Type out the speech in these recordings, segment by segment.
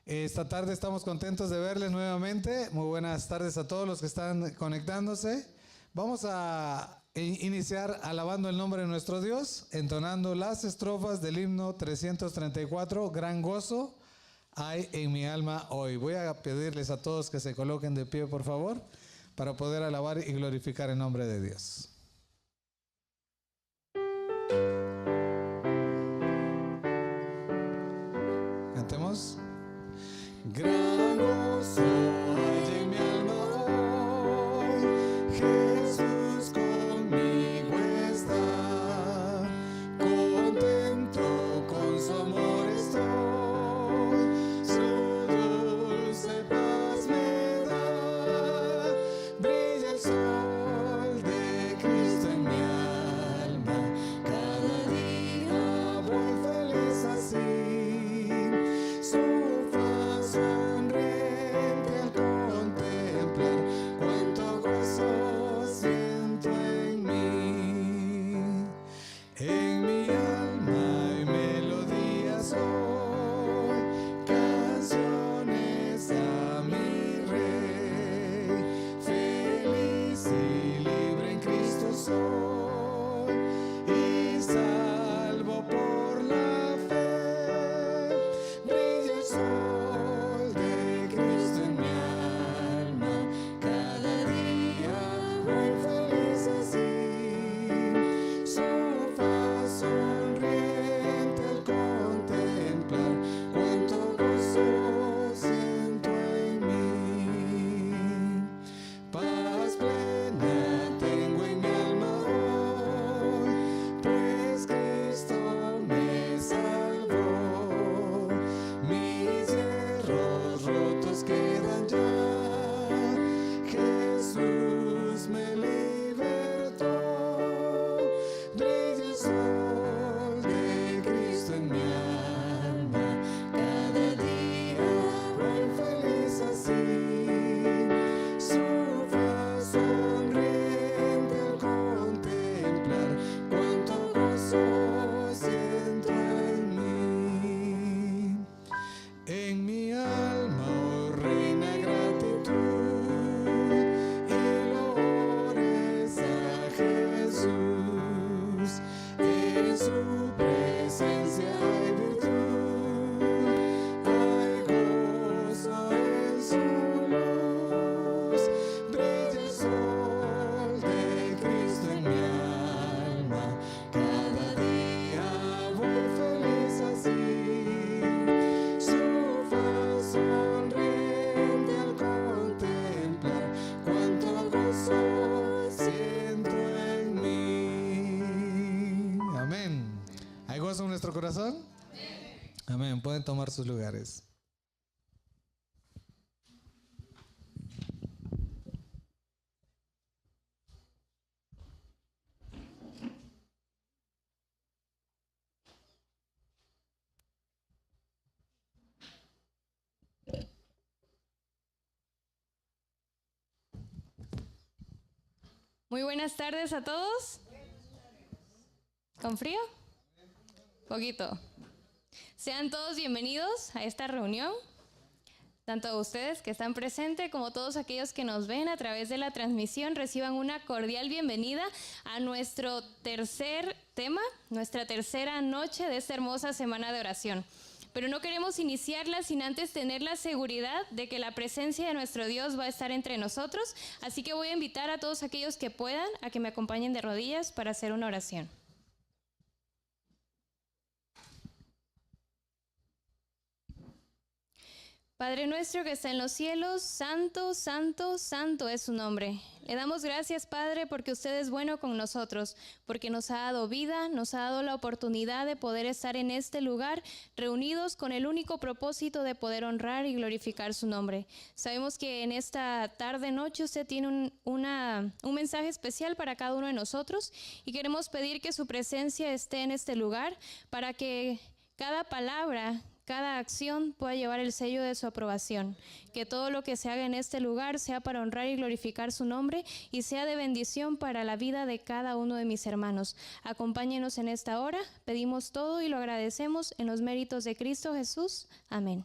Esta tarde estamos contentos de verles nuevamente. Muy buenas tardes a todos los que están conectándose. Vamos a iniciar alabando el nombre de nuestro Dios, entonando las estrofas del himno 334, Gran gozo hay en mi alma hoy. Voy a pedirles a todos que se coloquen de pie, por favor, para poder alabar y glorificar el nombre de Dios. Cantemos. Gran gozo hay en mi alma hoy, Jesús conmigo está, contento con su amor estoy, su dulce paz me da, brilla el sol de Cristo en mi alma, cada día voy feliz así. Sonriente al contemplar cuánto gozo siento en mí. En mi alma hay melodías hoy, canciones a mi Rey. Feliz y libre en Cristo soy y salvo por la fe. Brilla el sol de Cristo en mi alma, cada día voy feliz así. Su faz sonriente al contemplar cuánto gozo siento en mí. Paz plena tengo en mi alma hoy, pues Cristo me salvó. Mis hierros rotos quedan ya, Jesús me libertó. Brilla el sol de Cristo en mi alma, cada día voy feliz así. Su faz sonriente al contemplar cuánto gozo siento en mí. En mi alma oh, reina gratitud y loores a Jesús. En su presencia hay virtud, hay gozo en su luz. Brilla el sol de Cristo en mi alma, cada día voy feliz así. Su faz sonriente al contemplar cuánto gozo siento en mí. Amén. ¿Hay gozo en nuestro corazón? Amén. Pueden tomar sus lugares. Muy buenas tardes a todos. ¿Con frío? Poquito. Sean todos bienvenidos a esta reunión, tanto ustedes que están presentes como todos aquellos que nos ven a través de la transmisión. Reciban una cordial bienvenida a nuestro tercer tema, nuestra tercera noche de esta hermosa semana de oración. Pero no queremos iniciarla sin antes tener la seguridad de que la presencia de nuestro Dios va a estar entre nosotros. Así que voy a invitar a todos aquellos que puedan a que me acompañen de rodillas para hacer una oración. Padre nuestro que está en los cielos, santo, santo, santo es su nombre. Le damos gracias, Padre, porque usted es bueno con nosotros, porque nos ha dado vida, nos ha dado la oportunidad de poder estar en este lugar reunidos con el único propósito de poder honrar y glorificar su nombre. Sabemos que en esta tarde, noche, usted tiene un mensaje especial para cada uno de nosotros y queremos pedir que su presencia esté en este lugar para que cada palabra, cada acción pueda llevar el sello de su aprobación. Que todo lo que se haga en este lugar sea para honrar y glorificar su nombre y sea de bendición para la vida de cada uno de mis hermanos. Acompáñenos en esta hora. Pedimos todo y lo agradecemos en los méritos de Cristo Jesús. Amén.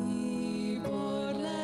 y por la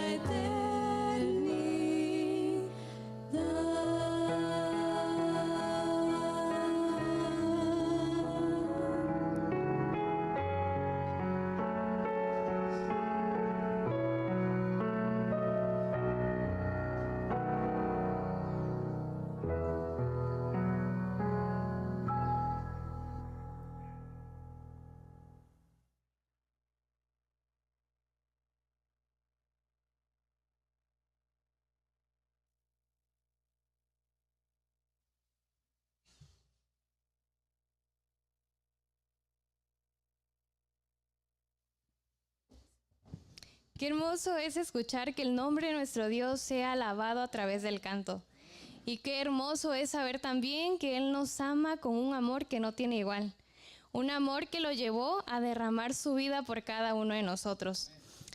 Qué hermoso es escuchar que el nombre de nuestro Dios sea alabado a través del canto. Y qué hermoso es saber también que Él nos ama con un amor que no tiene igual. Un amor que lo llevó a derramar su vida por cada uno de nosotros.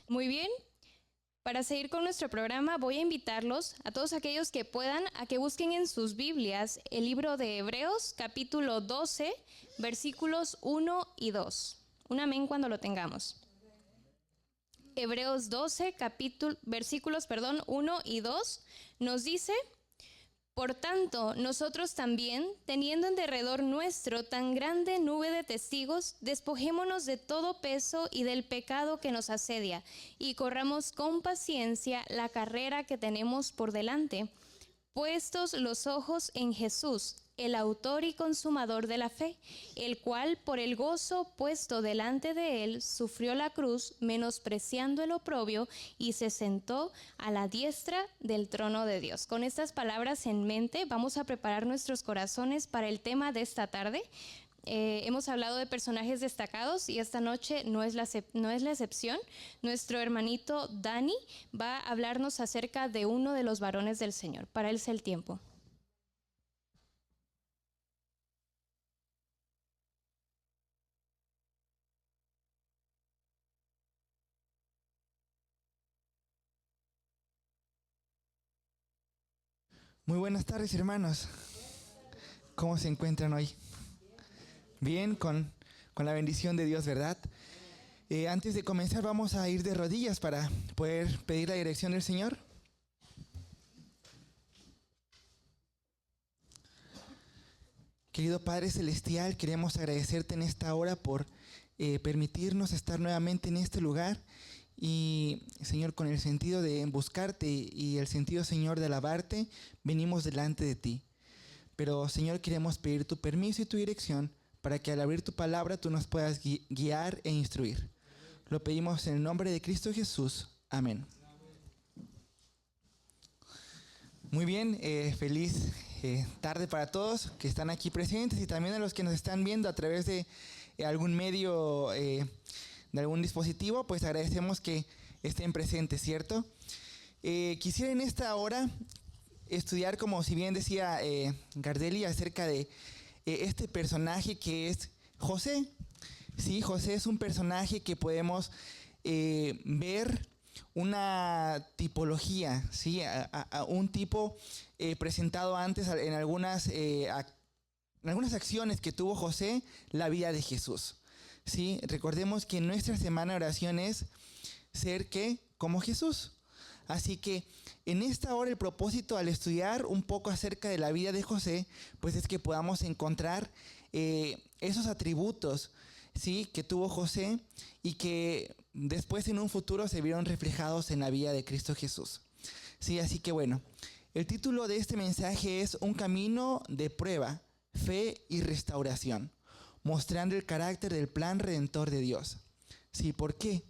Muy bien, para seguir con nuestro programa voy a invitarlos a todos aquellos que puedan a que busquen en sus Biblias el libro de Hebreos, capítulo 12, versículos 1 y 2. Un amén cuando lo tengamos. Hebreos 12, versículos 1 y 2, nos dice: por tanto, nosotros también, teniendo en derredor nuestro tan grande nube de testigos, despojémonos de todo peso y del pecado que nos asedia, y corramos con paciencia la carrera que tenemos por delante, puestos los ojos en Jesús, el autor y consumador de la fe, el cual por el gozo puesto delante de él sufrió la cruz, menospreciando el oprobio, y se sentó a la diestra del trono de Dios. Con estas palabras en mente vamos a preparar nuestros corazones para el tema de esta tarde. Hemos hablado de personajes destacados y esta noche no es la excepción. Nuestro hermanito Dani va a hablarnos acerca de uno de los varones del Señor. Para él es el tiempo. Muy buenas tardes, hermanos. ¿Cómo se encuentran hoy? Bien, con la bendición de Dios, ¿verdad? Antes de comenzar vamos a ir de rodillas para poder pedir la dirección del Señor. Querido Padre Celestial, queremos agradecerte en esta hora por permitirnos estar nuevamente en este lugar. Y Señor, con el sentido de buscarte y el sentido, Señor, de alabarte, venimos delante de ti. Pero Señor, queremos pedir tu permiso y tu dirección para que al abrir tu palabra tú nos puedas guiar e instruir. Lo pedimos en el nombre de Cristo Jesús. Amén. Muy bien, feliz tarde para todos que están aquí presentes y también a los que nos están viendo a través de algún medio de algún dispositivo, pues agradecemos que estén presentes, ¿cierto? Quisiera en esta hora estudiar, como si bien decía Gardelli, acerca de este personaje que es José. Sí, José es un personaje que podemos ver una tipología, ¿sí? A un tipo presentado antes en algunas acciones que tuvo José, la vida de Jesús. Sí, recordemos que nuestra semana de oración es ser ¿qué? Como Jesús. Así que en esta hora el propósito al estudiar un poco acerca de la vida de José, pues es que podamos encontrar esos atributos, ¿sí? Que tuvo José y que después en un futuro se vieron reflejados en la vida de Cristo Jesús. Sí, así que bueno, el título de este mensaje es Un camino de prueba, fe y restauración, mostrando el carácter del plan redentor de Dios. Sí, ¿por qué?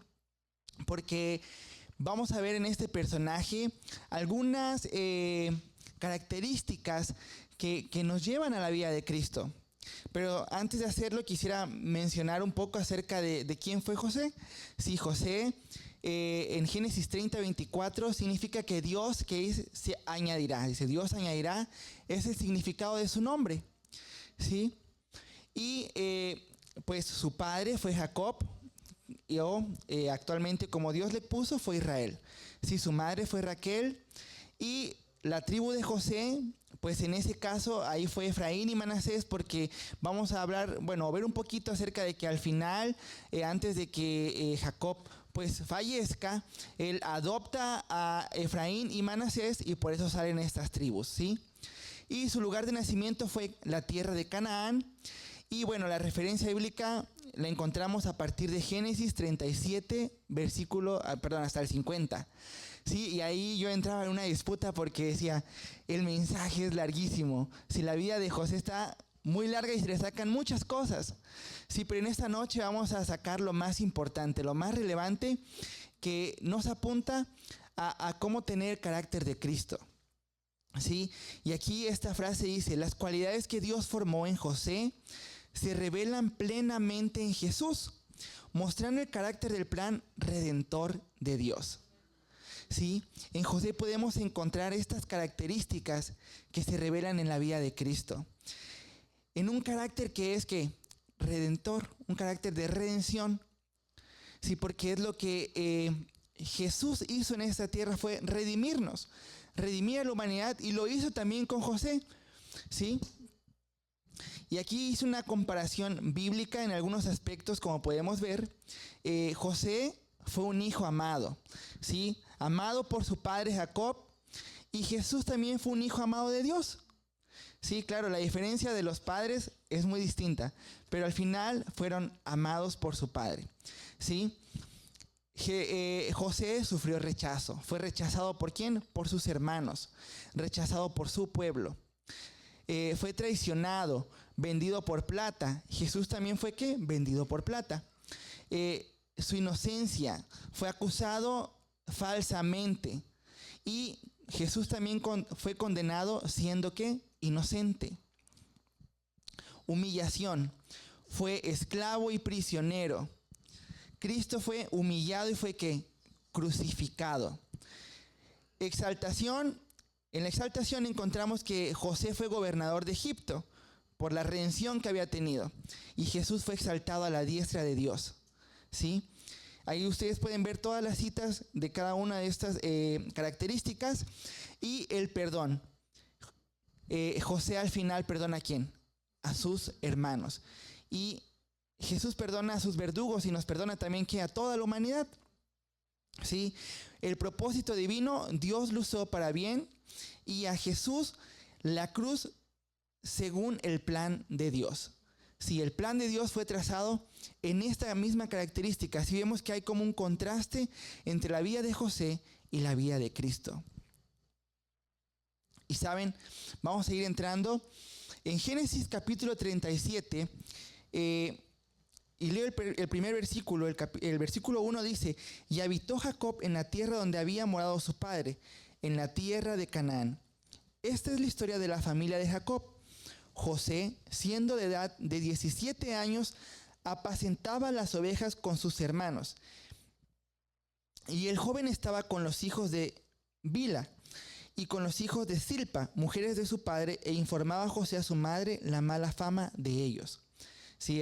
Porque vamos a ver en este personaje algunas características que nos llevan a la vida de Cristo. Pero antes de hacerlo quisiera mencionar un poco acerca de quién fue José. Sí, José en Génesis 30:24 significa que Dios se añadirá. Dice, Dios añadirá, es el significado de su nombre. ¿Sí? Y pues su padre fue Jacob, y actualmente como Dios le puso fue Israel. Sí, su madre fue Raquel, y la tribu de José, pues en ese caso ahí fue Efraín y Manasés, porque vamos a hablar, ver un poquito acerca de que al final, antes de que Jacob pues fallezca, él adopta a Efraín y Manasés y por eso salen estas tribus, ¿sí? Y su lugar de nacimiento fue la tierra de Canaán. Y bueno, la referencia bíblica la encontramos a partir de Génesis 37, hasta el 50. Sí, y ahí yo entraba en una disputa porque decía, el mensaje es larguísimo. Si la vida de José está muy larga y se le sacan muchas cosas. Sí, pero en esta noche vamos a sacar lo más importante, lo más relevante que nos apunta a cómo tener el carácter de Cristo. Sí, y aquí esta frase dice, las cualidades que Dios formó en José se revelan plenamente en Jesús, mostrando el carácter del plan redentor de Dios. ¿Sí? En José podemos encontrar estas características que se revelan en la vida de Cristo. En un carácter que es redentor, un carácter de redención. Sí, porque es lo que Jesús hizo en esta tierra, fue redimirnos, redimir a la humanidad, y lo hizo también con José. ¿Sí? Y aquí hice una comparación bíblica en algunos aspectos, como podemos ver. José fue un hijo amado, ¿sí? Amado por su padre Jacob, y Jesús también fue un hijo amado de Dios. Sí, claro, la diferencia de los padres es muy distinta, pero al final fueron amados por su padre, ¿sí? José sufrió rechazo. ¿Fue rechazado por quién? Por sus hermanos, rechazado por su pueblo. Fue traicionado, vendido por plata. Jesús también fue ¿qué? Vendido por plata. Su inocencia, fue acusado falsamente. Y Jesús también fue condenado siendo ¿qué? Inocente. Humillación, fue esclavo y prisionero. Cristo fue humillado y fue ¿qué? Crucificado. Exaltación. En la exaltación encontramos que José fue gobernador de Egipto por la redención que había tenido. Y Jesús fue exaltado a la diestra de Dios. ¿Sí? Ahí ustedes pueden ver todas las citas de cada una de estas características. Y el perdón. José al final perdona ¿a quién? A sus hermanos. Y Jesús perdona a sus verdugos y nos perdona también ¿qué? A toda la humanidad. ¿Sí? El propósito divino, Dios lo usó para bien, y a Jesús la cruz según el plan de Dios. Sí, el plan de Dios fue trazado en esta misma característica. Así vemos que hay como un contraste entre la vida de José y la vida de Cristo. Y saben, vamos a ir entrando en Génesis capítulo 37. Y leo el primer versículo. El versículo 1 dice: y habitó Jacob en la tierra donde había morado su padre, en la tierra de Canaán. Esta es la historia de la familia de Jacob. José, siendo de edad de 17 años, apacentaba las ovejas con sus hermanos. Y el joven estaba con los hijos de Bila y con los hijos de Silpa, mujeres de su padre, e informaba a José a su madre la mala fama de ellos. Sí,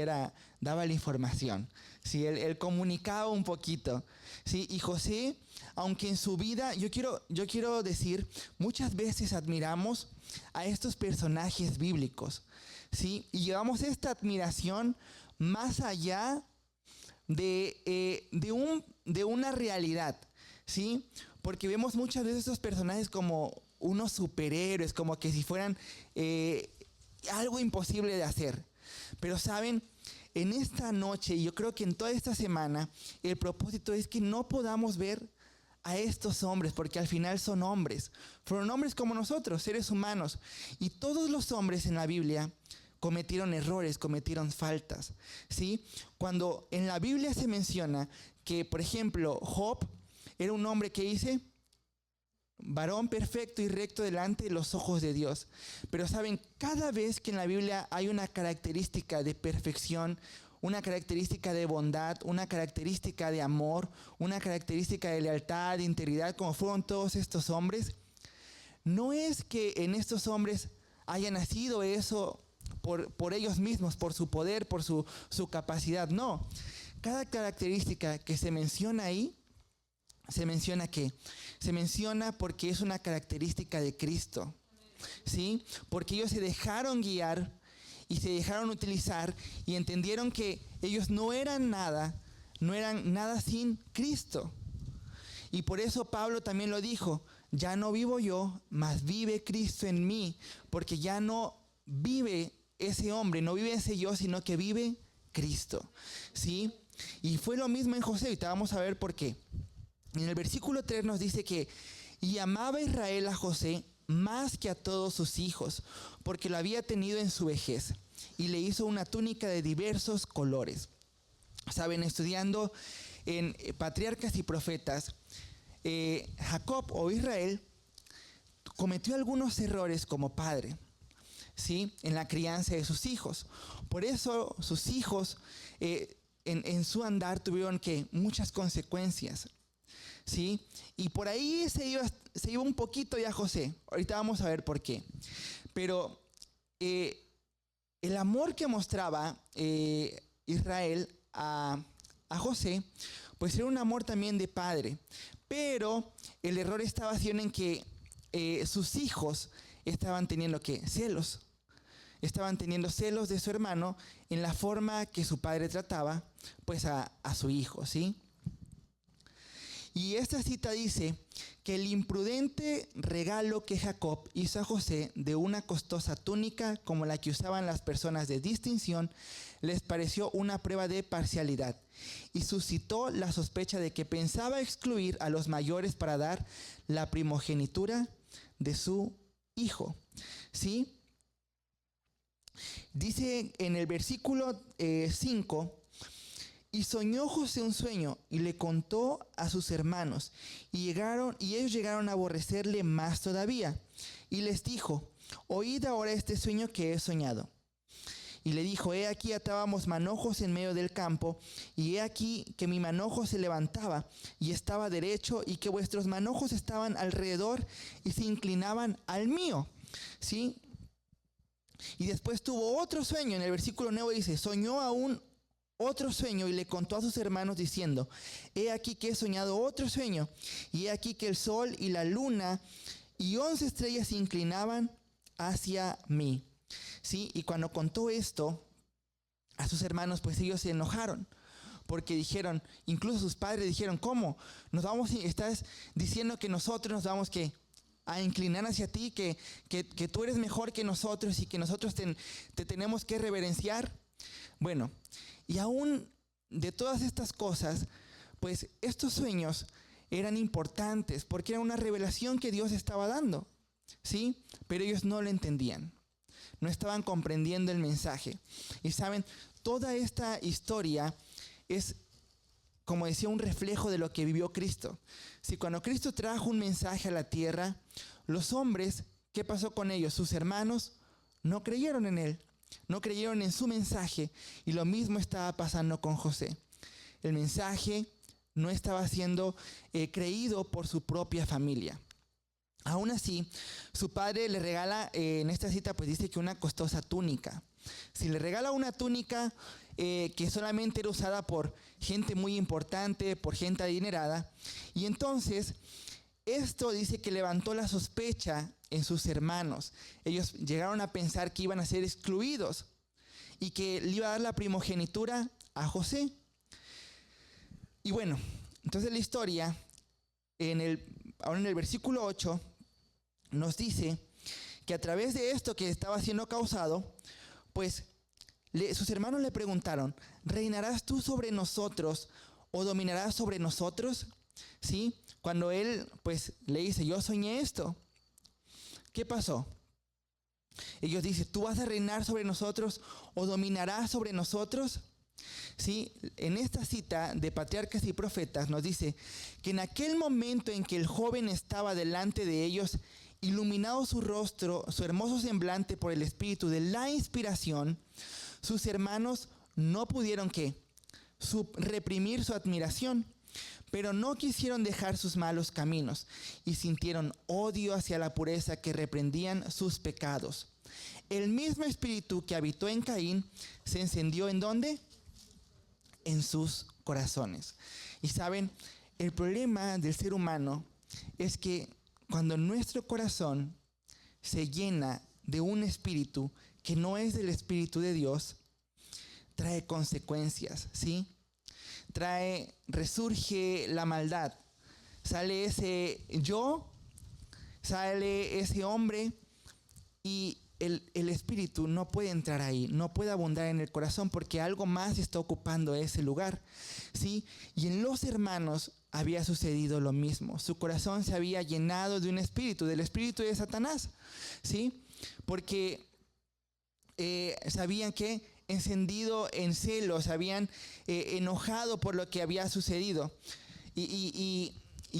daba la información. Sí, él comunicaba un poquito. Sí, y José, aunque en su vida, yo quiero decir, muchas veces admiramos a estos personajes bíblicos. Sí, y llevamos esta admiración más allá de una realidad. Sí, porque vemos muchas veces estos personajes como unos superhéroes, como que si fueran algo imposible de hacer. Pero saben, en esta noche, y yo creo que en toda esta semana, el propósito es que no podamos ver a estos hombres, porque al final son hombres. Fueron hombres como nosotros, seres humanos. Y todos los hombres en la Biblia cometieron errores, cometieron faltas. ¿Sí? Cuando en la Biblia se menciona que, por ejemplo, Job era un hombre que dice: varón perfecto y recto delante de los ojos de Dios. Pero saben, cada vez que en la Biblia hay una característica de perfección, una característica de bondad, una característica de amor, una característica de lealtad, de integridad, como fueron todos estos hombres, no es que en estos hombres haya nacido eso por ellos mismos, por su poder, por su capacidad. No, cada característica que se menciona ahí, ¿se menciona qué? Se menciona porque es una característica de Cristo, ¿sí? Porque ellos se dejaron guiar y se dejaron utilizar y entendieron que ellos no eran nada, no eran nada sin Cristo. Y por eso Pablo también lo dijo, ya no vivo yo, mas vive Cristo en mí, porque ya no vive ese hombre, no vive ese yo, sino que vive Cristo, ¿sí? Y fue lo mismo en José, ahorita vamos a ver por qué. En el versículo 3 nos dice que, y amaba Israel a José más que a todos sus hijos, porque lo había tenido en su vejez, y le hizo una túnica de diversos colores. Saben, estudiando en Patriarcas y Profetas, Jacob o Israel cometió algunos errores como padre, ¿sí? En la crianza de sus hijos. Por eso sus hijos en su andar tuvieron muchas consecuencias, ¿sí? Y por ahí se iba un poquito ya José. Ahorita vamos a ver por qué. Pero el amor que mostraba Israel a José, pues era un amor también de padre. Pero el error estaba haciendo en que sus hijos estaban teniendo celos. Estaban teniendo celos de su hermano en la forma que su padre trataba pues a su hijo, ¿sí? Y esta cita dice que el imprudente regalo que Jacob hizo a José de una costosa túnica como la que usaban las personas de distinción les pareció una prueba de parcialidad y suscitó la sospecha de que pensaba excluir a los mayores para dar la primogenitura de su hijo, ¿sí? Dice en el versículo 5, y soñó José un sueño y le contó a sus hermanos y ellos llegaron a aborrecerle más todavía y les dijo, oíd ahora este sueño que he soñado. Y le dijo, he aquí atábamos manojos en medio del campo, y he aquí que mi manojo se levantaba y estaba derecho, y que vuestros manojos estaban alrededor y se inclinaban al mío, ¿sí? Y después tuvo otro sueño, en el versículo 9 dice, soñó aún otro sueño y le contó a sus hermanos diciendo, he aquí que he soñado otro sueño, y he aquí que el sol y la luna y 11 estrellas se inclinaban hacia mí. ¿Sí? Y cuando contó esto a sus hermanos, pues ellos se enojaron, porque dijeron, incluso sus padres dijeron, ¿cómo? Estás diciendo que nosotros nos vamos a inclinar hacia ti, que tú eres mejor que nosotros y que nosotros te tenemos que reverenciar. Bueno, y aún de todas estas cosas, pues estos sueños eran importantes porque era una revelación que Dios estaba dando, ¿sí? Pero ellos no lo entendían. No estaban comprendiendo el mensaje. Y saben, toda esta historia es, como decía, un reflejo de lo que vivió Cristo. Si cuando Cristo trajo un mensaje a la tierra, los hombres, ¿qué pasó con ellos? Sus hermanos no creyeron en él, no creyeron en su mensaje. Y lo mismo estaba pasando con José. El mensaje no estaba siendo creído por su propia familia. Aún así, su padre le regala, en esta cita pues dice que una costosa túnica. Si le regala una túnica que solamente era usada por gente muy importante, por gente adinerada, y entonces esto dice que levantó la sospecha en sus hermanos. Ellos llegaron a pensar que iban a ser excluidos y que le iba a dar la primogenitura a José. Y bueno, entonces la historia, ahora en el versículo 8, nos dice que a través de esto que estaba siendo causado, pues sus hermanos le preguntaron, ¿reinarás tú sobre nosotros o dominarás sobre nosotros? ¿Sí? Cuando él pues le dice, yo soñé esto. ¿Qué pasó? Ellos dicen, ¿tú vas a reinar sobre nosotros o dominarás sobre nosotros? ¿Sí? En esta cita de Patriarcas y Profetas nos dice que en aquel momento en que el joven estaba delante de ellos, iluminado su rostro, su hermoso semblante por el espíritu de la inspiración, sus hermanos no pudieron reprimir su admiración, pero no quisieron dejar sus malos caminos y sintieron odio hacia la pureza que reprendían sus pecados. El mismo espíritu que habitó en Caín se encendió ¿en dónde? En sus corazones. Y saben, el problema del ser humano es que cuando nuestro corazón se llena de un espíritu que no es del Espíritu de Dios, trae consecuencias, ¿sí? resurge la maldad. Sale ese yo, sale ese hombre y el espíritu no puede entrar ahí, no puede abundar en el corazón porque algo más está ocupando ese lugar, ¿sí? Y en los hermanos había sucedido lo mismo. Su corazón se había llenado de un espíritu, del espíritu de Satanás, ¿sí? Porque se habían que encendido en celos, se habían enojado por lo que había sucedido. Y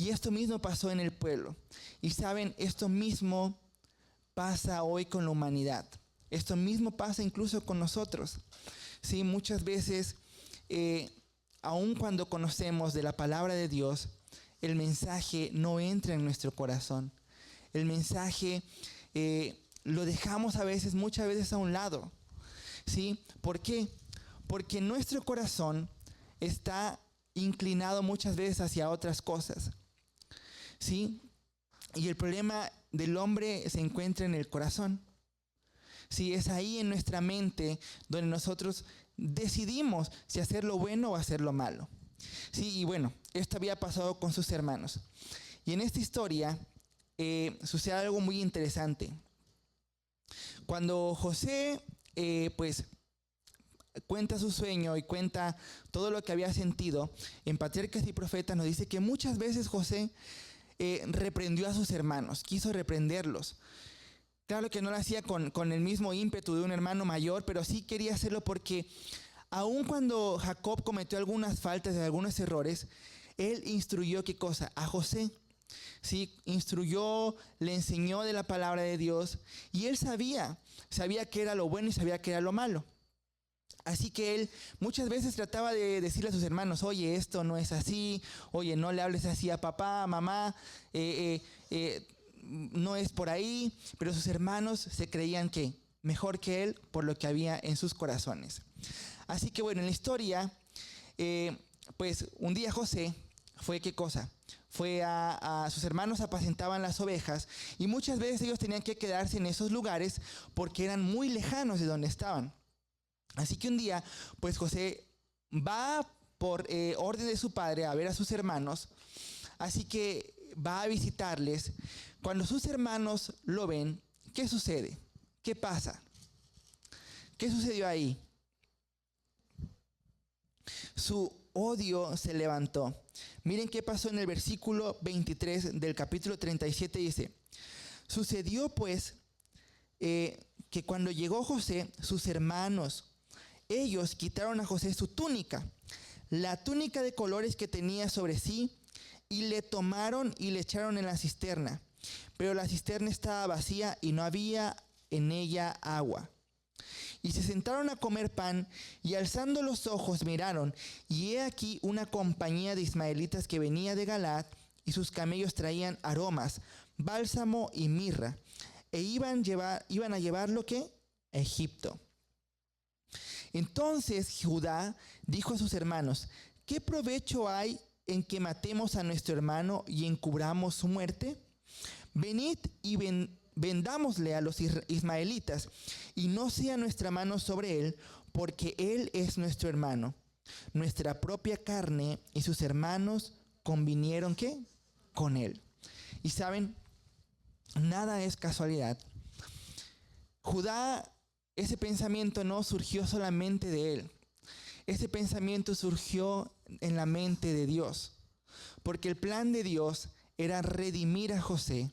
esto mismo pasó en el pueblo. Y saben, esto mismo pasa hoy con la humanidad. Esto mismo pasa incluso con nosotros. Sí, muchas veces, aun cuando conocemos de la palabra de Dios, el mensaje no entra en nuestro corazón. El mensaje lo dejamos muchas veces a un lado. ¿Sí? ¿Por qué? Porque nuestro corazón está inclinado muchas veces hacia otras cosas. ¿Sí? Y el problema del hombre se encuentra en el corazón. Sí, es ahí en nuestra mente donde nosotros decidimos si hacer lo bueno o hacer lo malo. Sí, y bueno, esto había pasado con sus hermanos. Y en esta historia sucede algo muy interesante. Cuando José pues cuenta su sueño y cuenta todo lo que había sentido, en Patriarcas y Profetas nos dice que muchas veces José reprendió a sus hermanos, quiso reprenderlos. Claro que no lo hacía con el mismo ímpetu de un hermano mayor, pero sí quería hacerlo porque aun cuando Jacob cometió algunas faltas y algunos errores, él instruyó ¿qué cosa? A José. Sí, instruyó, le enseñó de la palabra de Dios y él sabía qué era lo bueno y sabía qué era lo malo. Así que él muchas veces trataba de decirle a sus hermanos, oye, esto no es así, oye, no le hables así a papá, mamá, no es por ahí, pero sus hermanos se creían que mejor que él por lo que había en sus corazones. Así que bueno, en la historia, pues un día José fue, ¿qué cosa? Fue a sus hermanos apacentaban las ovejas y muchas veces ellos tenían que quedarse en esos lugares porque eran muy lejanos de donde estaban. Así que un día, pues José va por orden de su padre a ver a sus hermanos, así que va a visitarles. Cuando sus hermanos lo ven, ¿qué sucede? ¿Qué pasa? ¿Qué sucedió ahí? Su odio se levantó. Miren qué pasó en el versículo 23 del capítulo 37, dice: sucedió pues que cuando llegó José, sus hermanos, ellos quitaron a José su túnica, la túnica de colores que tenía sobre sí, y le tomaron y le echaron en la cisterna. Pero la cisterna estaba vacía y no había en ella agua. Y se sentaron a comer pan, y alzando los ojos miraron, y he aquí una compañía de ismaelitas que venía de Galaad, y sus camellos traían aromas, bálsamo y mirra, e iban a llevarlo ¿qué? A Egipto. Entonces Judá dijo a sus hermanos: ¿qué provecho hay en que matemos a nuestro hermano y encubramos su muerte? Venid y vendámosle a los ismaelitas, y no sea nuestra mano sobre él, porque él es nuestro hermano. Nuestra propia carne y sus hermanos convinieron ¿qué? Con él. Y saben, nada es casualidad. Judá, ese pensamiento no surgió solamente de él. Ese pensamiento surgió en la mente de Dios. Porque el plan de Dios era redimir a José.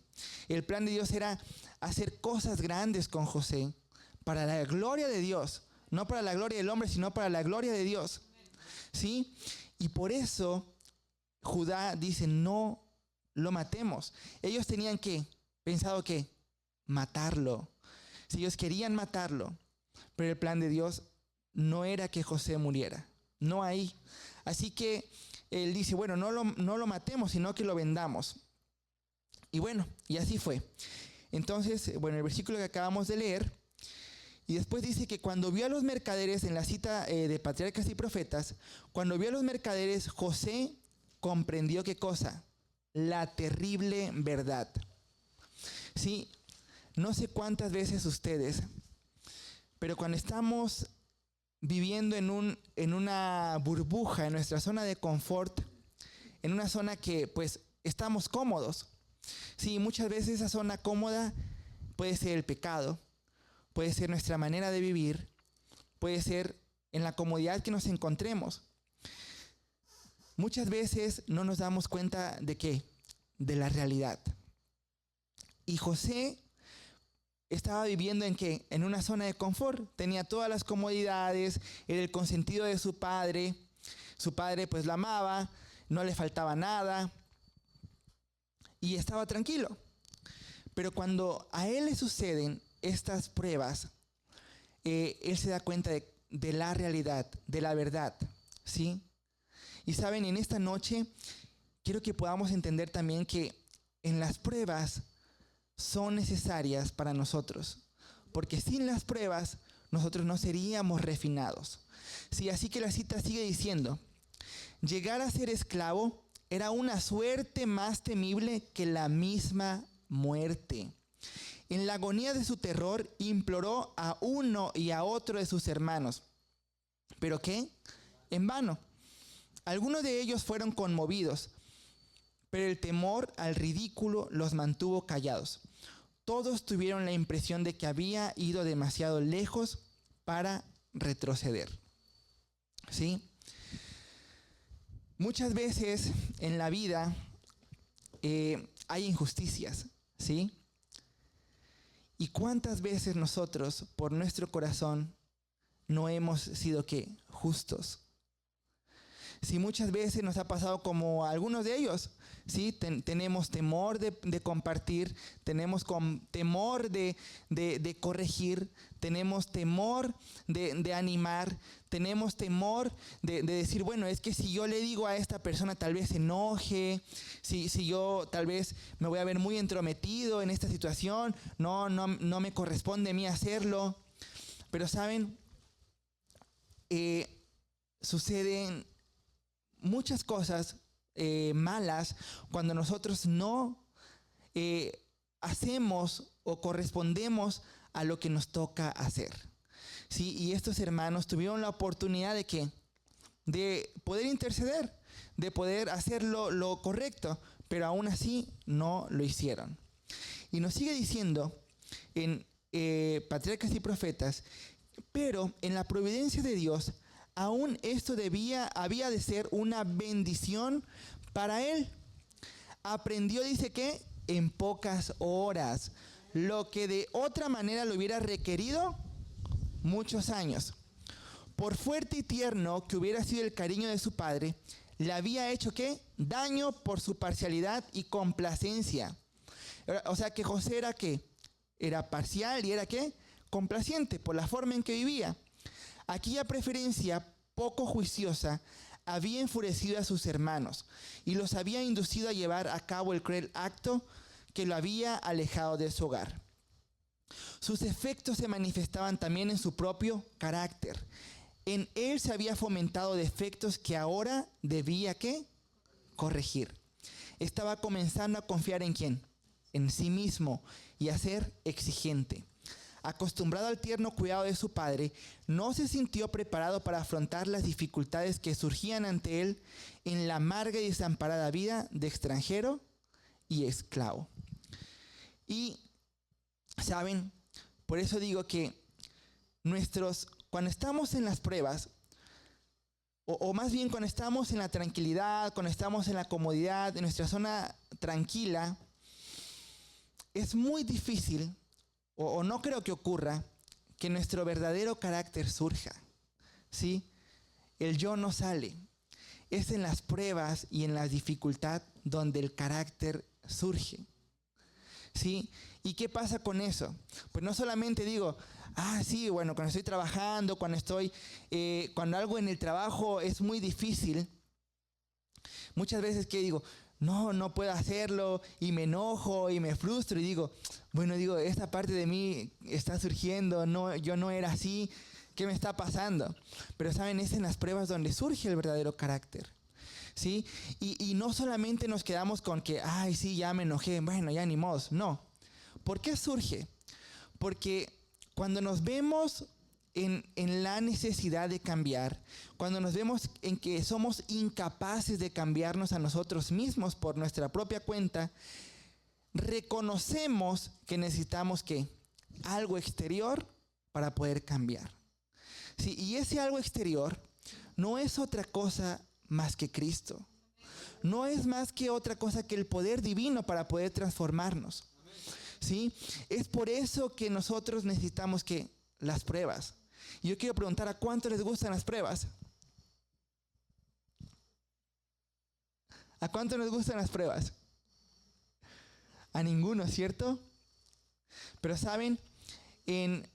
El plan de Dios era hacer cosas grandes con José para la gloria de Dios. No para la gloria del hombre, sino para la gloria de Dios. ¿Sí? Y por eso Judá dice: no lo matemos. Ellos tenían pensado que matarlo. Si ellos querían matarlo, pero el plan de Dios no era que José muriera. No ahí. Así que él dice: bueno, no lo matemos, sino que lo vendamos. Y bueno, y así fue. Entonces, bueno, el versículo que acabamos de leer, y después dice que cuando vio a los mercaderes, en la cita de Patriarcas y Profetas, cuando vio a los mercaderes, José comprendió ¿qué cosa? La terrible verdad. Sí, no sé cuántas veces ustedes, pero cuando estamos viviendo en una burbuja, en nuestra zona de confort, en una zona que pues estamos cómodos. Sí, muchas veces esa zona cómoda puede ser el pecado, puede ser nuestra manera de vivir, puede ser en la comodidad que nos encontremos. Muchas veces no nos damos cuenta de qué, de la realidad. Y José estaba viviendo en qué, en una zona de confort, tenía todas las comodidades, era el consentido de su padre pues lo amaba, no le faltaba nada y estaba tranquilo. Pero cuando a él le suceden estas pruebas, él se da cuenta de la realidad, de la verdad, ¿sí? Y saben, en esta noche quiero que podamos entender también que en las pruebas son necesarias para nosotros, porque sin las pruebas nosotros no seríamos refinados. Sí, así que la cita sigue diciendo: llegar a ser esclavo era una suerte más temible que la misma muerte. En la agonía de su terror imploró a uno y a otro de sus hermanos. ¿Pero qué? En vano. Algunos de ellos fueron conmovidos, pero el temor al ridículo los mantuvo callados. Todos tuvieron la impresión de que había ido demasiado lejos para retroceder. ¿Sí? Muchas veces en la vida hay injusticias, ¿sí? ¿Y cuántas veces nosotros, por nuestro corazón, no hemos sido ¿qué? Justos? Sí, muchas veces nos ha pasado como a algunos de ellos, ¿sí? Tenemos temor de compartir, tenemos temor de corregir, tenemos temor de animar, tenemos temor de decir, bueno, es que si yo le digo a esta persona tal vez se enoje, si yo tal vez me voy a ver muy entrometido en esta situación, no me corresponde a mí hacerlo. Pero saben, suceden muchas cosas malas cuando nosotros no hacemos o correspondemos a lo que nos toca hacer. ¿Sí? Y estos hermanos tuvieron la oportunidad de ¿qué? De poder interceder, de poder hacer lo correcto, pero aún así no lo hicieron. Y nos sigue diciendo en Patriarcas y Profetas: pero en la providencia de Dios, aún esto había de ser una bendición para él. Aprendió, dice que, en pocas horas, lo que de otra manera lo hubiera requerido muchos años. Por fuerte y tierno que hubiera sido el cariño de su padre, le había hecho ¿qué? Daño por su parcialidad y complacencia. O sea que José era ¿qué? Era parcial y era ¿qué? Complaciente por la forma en que vivía. Aquella preferencia poco juiciosa había enfurecido a sus hermanos y los había inducido a llevar a cabo el cruel acto que lo había alejado de su hogar. Sus efectos se manifestaban también en su propio carácter. En él se había fomentado defectos que ahora debía ¿qué? Corregir. Estaba comenzando a confiar ¿en quién? En sí mismo y a ser exigente. Acostumbrado al tierno cuidado de su padre, no se sintió preparado para afrontar las dificultades que surgían ante él en la amarga y desamparada vida de extranjero y esclavo. Y, ¿saben? Por eso digo que cuando estamos en las pruebas, o más bien cuando estamos en la tranquilidad, cuando estamos en la comodidad, en nuestra zona tranquila, es muy difícil, o no creo que ocurra, que nuestro verdadero carácter surja, ¿sí? El yo no sale. Es en las pruebas y en la dificultad donde el carácter surge, ¿sí? ¿Y qué pasa con eso? Pues no solamente digo, sí, bueno, cuando estoy trabajando, cuando algo en el trabajo es muy difícil, muchas veces que digo, no puedo hacerlo y me enojo y me frustro y digo, esta parte de mí está surgiendo, yo no era así, ¿qué me está pasando? Pero saben, es en las pruebas donde surge el verdadero carácter, ¿sí? Y no solamente nos quedamos con que, sí, ya me enojé, bueno, ya ni modo, no. ¿Por qué surge? Porque cuando nos vemos en la necesidad de cambiar, cuando nos vemos en que somos incapaces de cambiarnos a nosotros mismos por nuestra propia cuenta, reconocemos que necesitamos ¿qué? Algo exterior para poder cambiar. Sí, y ese algo exterior no es otra cosa más que Cristo. No es más que otra cosa que el poder divino para poder transformarnos. ¿Sí? Es por eso que nosotros necesitamos que las pruebas. Y yo quiero preguntar, ¿a cuánto les gustan las pruebas? ¿A cuánto les gustan las pruebas? A ninguno, ¿cierto? Pero saben, en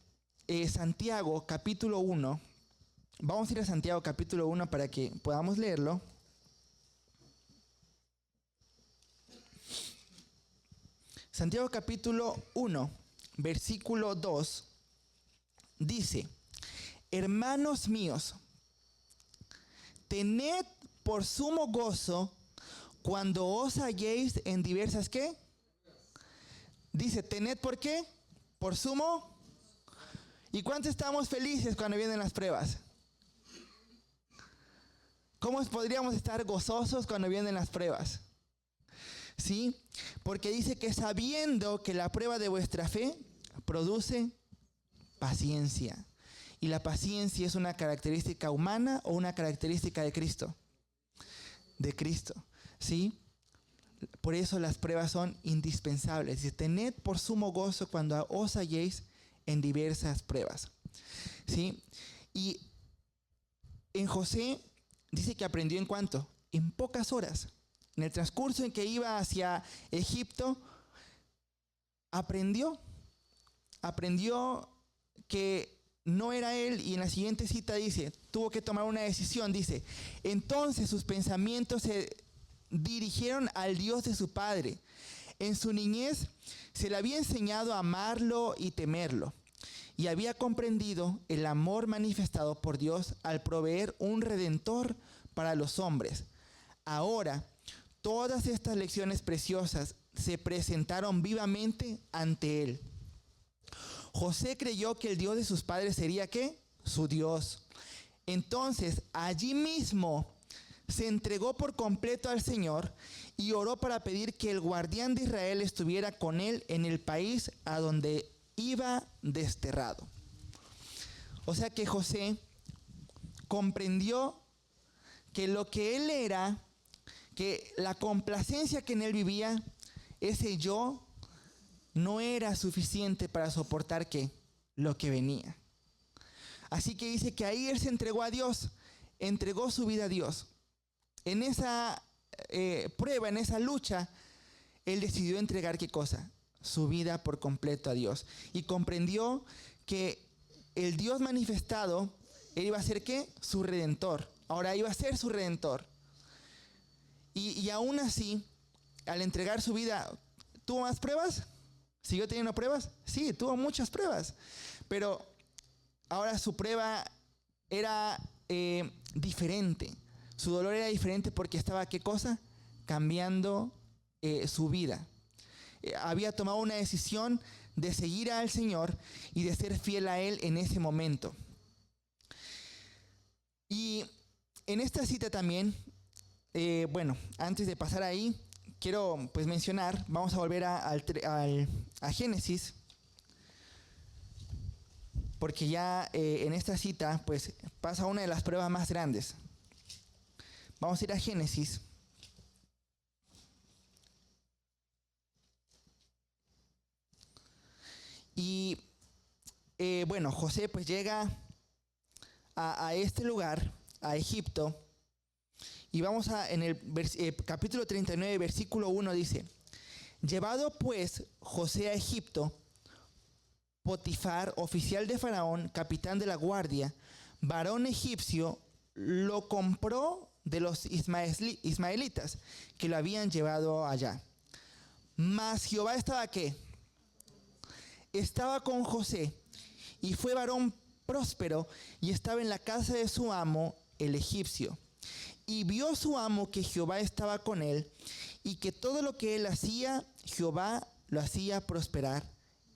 Santiago capítulo 1, vamos a ir a Santiago capítulo 1 para que podamos leerlo. Santiago capítulo 1, versículo 2, dice: hermanos míos, tened por sumo gozo cuando os halléis en diversas, ¿qué? Dice, tened por qué, por sumo. ¿Y cuánto estamos felices cuando vienen las pruebas? ¿Cómo podríamos estar gozosos cuando vienen las pruebas? ¿Sí? Porque dice que sabiendo que la prueba de vuestra fe produce paciencia. ¿Y la paciencia es una característica humana o una característica de Cristo? De Cristo, ¿sí? Por eso las pruebas son indispensables. Dice, tened por sumo gozo cuando os halléis en diversas pruebas, ¿sí? Y en José dice que aprendió ¿en cuánto? En pocas horas. En el transcurso en que iba hacia Egipto, aprendió que no era él, y en la siguiente cita dice, tuvo que tomar una decisión, dice, entonces sus pensamientos se dirigieron al Dios de su padre. En su niñez se le había enseñado a amarlo y temerlo, y había comprendido el amor manifestado por Dios al proveer un redentor para los hombres. Ahora, todas estas lecciones preciosas se presentaron vivamente ante él. José creyó que el Dios de sus padres sería ¿qué? Su Dios. Entonces, allí mismo se entregó por completo al Señor y oró para pedir que el guardián de Israel estuviera con él en el país a donde iba desterrado. O sea que José comprendió que lo que él era, que la complacencia que en él vivía, ese yo no era suficiente para soportar ¿qué? Lo que venía. Así que dice que ahí él se entregó a Dios, entregó su vida a Dios. En esa prueba, en esa lucha, él decidió entregar ¿qué cosa? Su vida por completo a Dios. Y comprendió que el Dios manifestado, él iba a ser ¿qué? Su redentor. Ahora iba a ser su redentor. Y aún así, al entregar su vida, ¿tuvo más pruebas? ¿Siguió teniendo pruebas? Sí, tuvo muchas pruebas. Pero ahora su prueba era diferente. Su dolor era diferente porque estaba, ¿qué cosa? Cambiando su vida. Había tomado una decisión de seguir al Señor y de ser fiel a Él en ese momento. Y en esta cita también, antes de pasar ahí, quiero pues mencionar, vamos a volver a Génesis, porque ya en esta cita pues pasa una de las pruebas más grandes. Vamos a ir a Génesis. Y José pues llega a este lugar, a Egipto. Y vamos en el capítulo 39, versículo 1 dice, llevado pues José a Egipto, Potifar, oficial de Faraón, capitán de la guardia, varón egipcio, lo compró de los ismaelitas que lo habían llevado allá. Mas Jehová estaba ¿qué? Estaba con José, y fue varón próspero, y estaba en la casa de su amo, el egipcio. Y vio su amo que Jehová estaba con él, y que todo lo que él hacía, Jehová lo hacía prosperar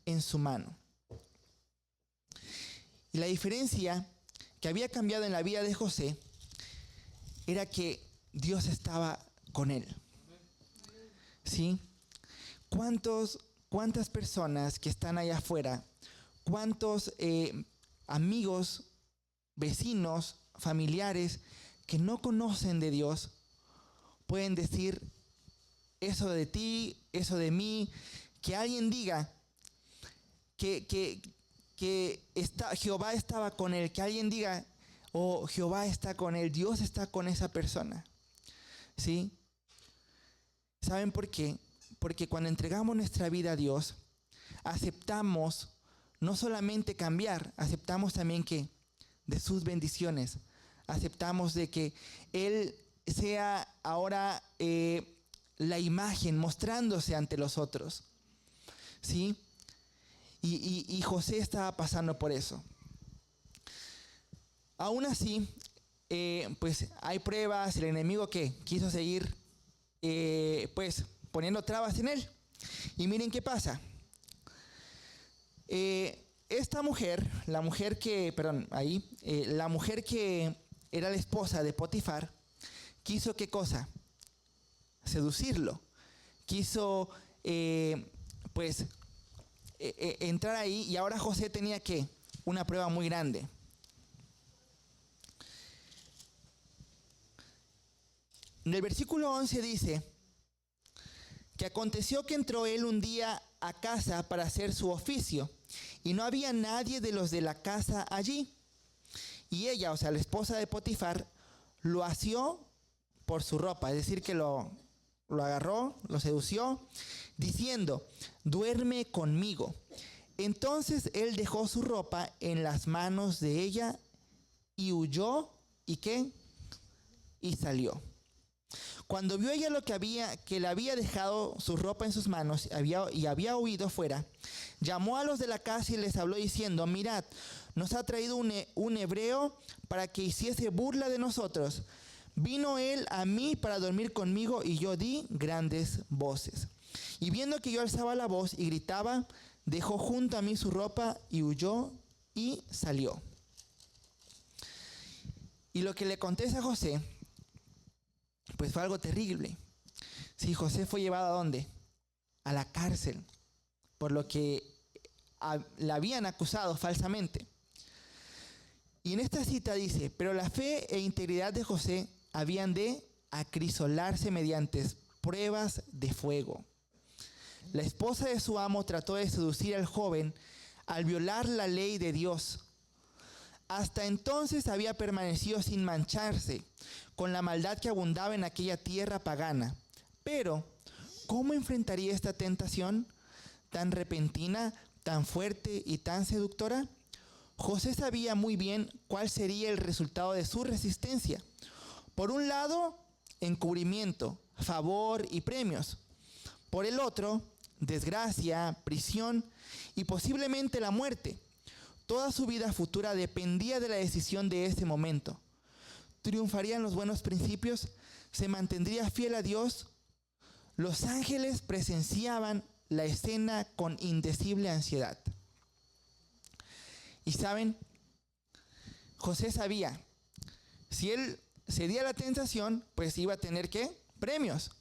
en su mano. Y la diferencia que había cambiado en la vida de José era que Dios estaba con él. ¿Sí? ¿Cuántas personas que están allá afuera, cuántos amigos, vecinos, familiares que no conocen de Dios pueden decir eso de ti, eso de mí, que alguien diga que Jehová estaba con él, que alguien diga, oh, Jehová está con él, Dios está con esa persona? ¿Sí? ¿Saben por qué? Porque cuando entregamos nuestra vida a Dios, aceptamos no solamente cambiar, aceptamos también que de sus bendiciones, aceptamos de que Él sea ahora la imagen mostrándose ante los otros. ¿Sí? Y José estaba pasando por eso. Aún así, pues hay pruebas, el enemigo que quiso seguir pues poniendo trabas en él. Y miren qué pasa. Esta mujer, la mujer que era la esposa de Potifar, quiso ¿qué cosa? Seducirlo. Quiso entrar ahí, y ahora José tenía una prueba muy grande. En el versículo 11 dice que aconteció que entró él un día a casa para hacer su oficio, y no había nadie de los de la casa allí. Y ella, o sea, la esposa de Potifar, lo asió por su ropa, es decir, que lo agarró, lo sedució, diciendo, duerme conmigo. Entonces él dejó su ropa en las manos de ella y huyó, ¿y qué? Y salió. Cuando vio ella que le había dejado su ropa en sus manos y había huido fuera, llamó a los de la casa y les habló diciendo, mirad, nos ha traído un hebreo para que hiciese burla de nosotros. Vino él a mí para dormir conmigo y yo di grandes voces. Y viendo que yo alzaba la voz y gritaba, dejó junto a mí su ropa y huyó y salió. Y lo que le acontece a José, pues fue algo terrible. Sí, José fue llevado ¿a dónde? A la cárcel, por lo que le habían acusado falsamente. Y en esta cita dice, pero la fe e integridad de José habían de acrisolarse mediante pruebas de fuego. La esposa de su amo trató de seducir al joven al violar la ley de Dios. Hasta entonces había permanecido sin mancharse con la maldad que abundaba en aquella tierra pagana. Pero, ¿cómo enfrentaría esta tentación tan repentina, tan fuerte y tan seductora? José sabía muy bien cuál sería el resultado de su resistencia. Por un lado, encubrimiento, favor y premios. Por el otro, desgracia, prisión y posiblemente la muerte. Toda su vida futura dependía de la decisión de ese momento. ¿Triunfarían los buenos principios? ¿Se mantendría fiel a Dios? Los ángeles presenciaban la escena con indecible ansiedad. Y saben, José sabía, si él cedía a la tentación, pues iba a tener ¿qué? Premios.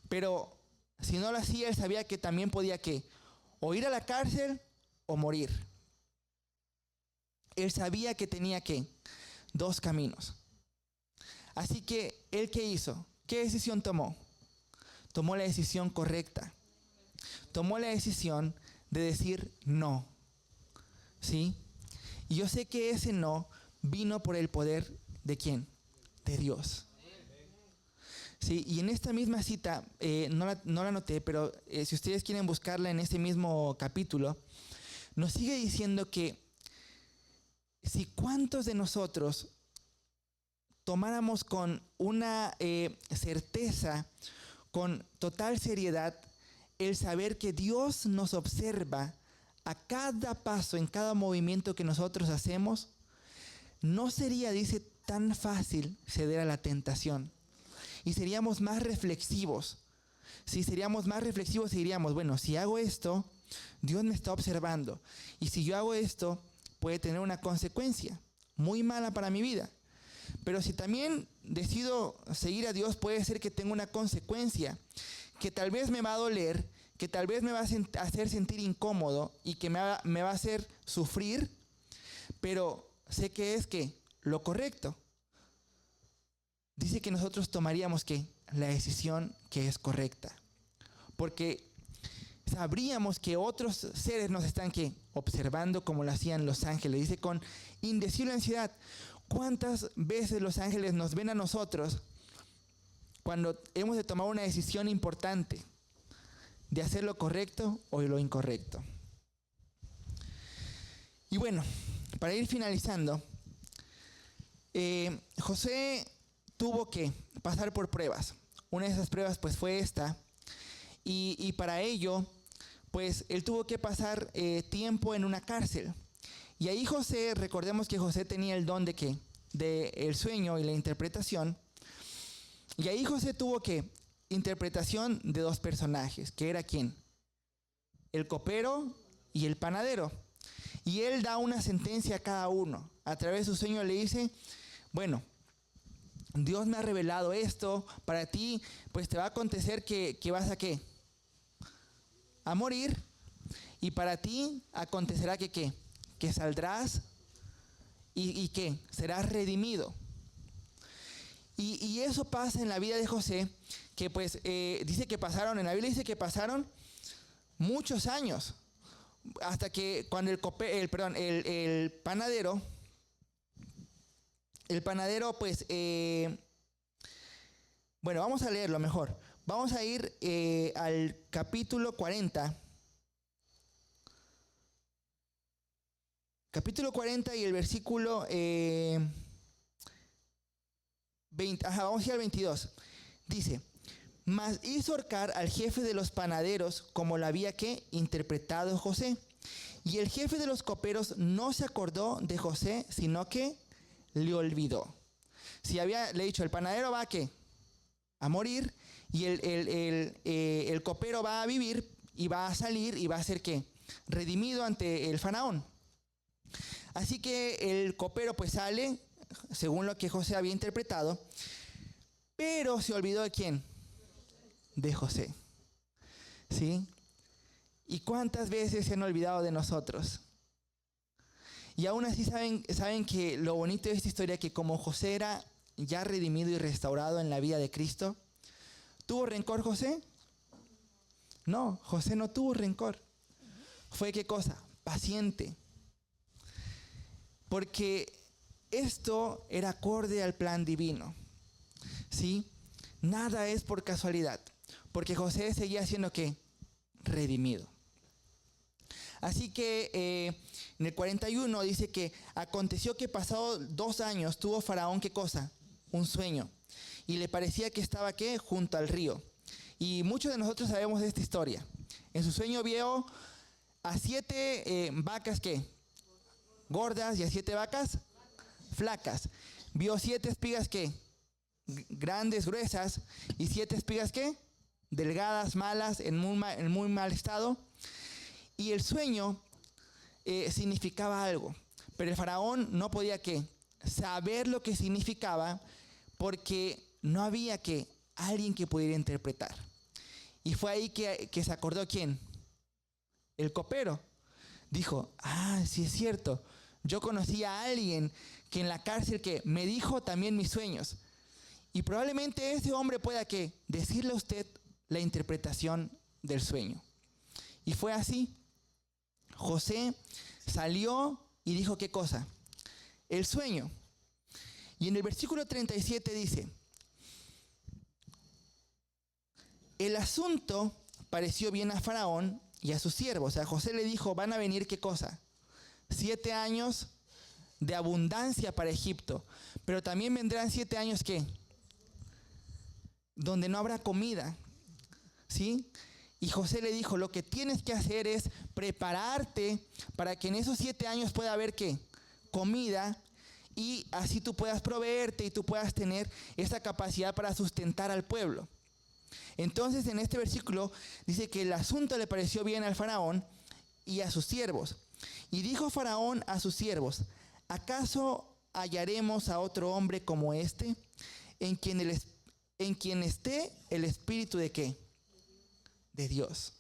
Pero si no lo hacía, él sabía que también podía ¿qué? O ir a la cárcel o morir. Él sabía que tenía ¿qué? Dos caminos. Así que, ¿él qué hizo? ¿Qué decisión tomó? Tomó la decisión correcta. Tomó la decisión de decir no. ¿Sí? Y yo sé que ese no vino por el poder ¿de quién? De Dios. Sí, y en esta misma cita, no la anoté, pero si ustedes quieren buscarla en este mismo capítulo, nos sigue diciendo que si cuántos de nosotros tomáramos con una certeza, con total seriedad, el saber que Dios nos observa a cada paso, en cada movimiento que nosotros hacemos, no sería, dice, tan fácil ceder a la tentación. Y seríamos más reflexivos. Si seríamos más reflexivos y diríamos, bueno, si hago esto, Dios me está observando. Y si yo hago esto, puede tener una consecuencia muy mala para mi vida. Pero si también decido seguir a Dios, puede ser que tenga una consecuencia que tal vez me va a doler, que tal vez me va a hacer sentir incómodo y que me va a hacer sufrir, pero sé que es que lo correcto. Dice que nosotros tomaríamos que la decisión que es correcta, porque sabríamos que otros seres nos están observando como lo hacían los ángeles. Dice con indecible ansiedad. ¿Cuántas veces los ángeles nos ven a nosotros cuando hemos de tomar una decisión importante de hacer lo correcto o lo incorrecto? Y bueno, para ir finalizando, José tuvo que pasar por pruebas. Una de esas pruebas pues fue esta, y para ello pues él tuvo que pasar tiempo en una cárcel. Y ahí José, recordemos que José tenía el don de el sueño y la interpretación. Y ahí José tuvo interpretación de dos personajes, que era ¿quién? El copero y el panadero. Y él da una sentencia a cada uno. A través de su sueño le dice, bueno, Dios me ha revelado esto, para ti pues te va a acontecer que vas a morir, y para ti acontecerá que saldrás y que serás redimido. Y eso pasa en la vida de José, que pues dice que pasaron, en la Biblia dice que pasaron muchos años, hasta que cuando el panadero pues, bueno, vamos a leerlo mejor. Vamos a ir al capítulo 40. Capítulo 40 y el versículo 20, vamos a ir al 22. Dice, mas hizo ahorcar al jefe de los panaderos como lo había interpretado José. Y el jefe de los coperos no se acordó de José, sino que le olvidó. Si le he dicho, el panadero va a morir, y el copero va a vivir y va a salir y va a ser redimido ante el faraón. Así que el copero pues sale, según lo que José había interpretado, pero se olvidó de ¿quién? De José. ¿Sí? ¿Y cuántas veces se han olvidado de nosotros? Y aún así saben que lo bonito de esta historia, que como José era ya redimido y restaurado en la vida de Cristo, ¿tuvo rencor José? No, José no tuvo rencor. Fue ¿qué cosa? Paciente. Porque esto era acorde al plan divino. ¿Sí? Nada es por casualidad. Porque José seguía siendo redimido. Así que en el 41 dice que aconteció que pasado 2 años tuvo Faraón ¿qué cosa? Un sueño. Y le parecía que estaba junto al río. Y muchos de nosotros sabemos de esta historia. En su sueño vio a 7 vacas gordas y a 7 vacas flacas. Vio 7 espigas grandes, gruesas, y 7 espigas delgadas, malas, en muy mal estado. Y el sueño significaba algo, pero el faraón no podía saber lo que significaba, porque no había alguien que pudiera interpretar. Y fue ahí que se acordó ¿quién? El copero. Dijo, sí es cierto, yo conocí a alguien que en la cárcel me dijo también mis sueños. Y probablemente ese hombre pueda decirle a usted la interpretación del sueño. Y fue así. José salió y dijo ¿qué cosa? El sueño. Y en el versículo 37 dice, el asunto pareció bien a Faraón y a sus siervos. O sea, José le dijo, van a venir ¿qué cosa? 7 años de abundancia para Egipto, pero también vendrán 7 años donde no habrá comida. ¿Sí? Y José le dijo, lo que tienes que hacer es prepararte para que en esos 7 años pueda haber comida, y así tú puedas proveerte y tú puedas tener esa capacidad para sustentar al pueblo. Entonces en este versículo dice que el asunto le pareció bien al faraón y a sus siervos. Y dijo Faraón a sus siervos: ¿acaso hallaremos a otro hombre como este, en quien esté el Espíritu de qué? De Dios.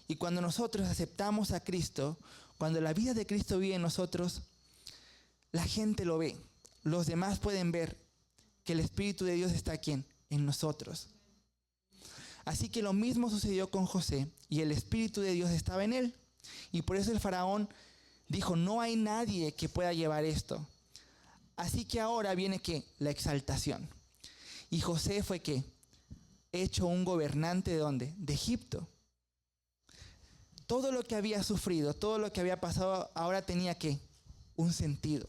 Y cuando nosotros aceptamos a Cristo, cuando la vida de Cristo vive en nosotros, la gente lo ve. Los demás pueden ver que el Espíritu de Dios está aquí en nosotros. Así que lo mismo sucedió con José, y el Espíritu de Dios estaba en él. Y por eso el faraón dijo: no hay nadie que pueda llevar esto. Así que ahora viene ¿qué? La exaltación. Y José fue ¿qué? Hecho un gobernante ¿de dónde? De Egipto. Todo lo que había sufrido, todo lo que había pasado, ahora tenía ¿qué? Un sentido.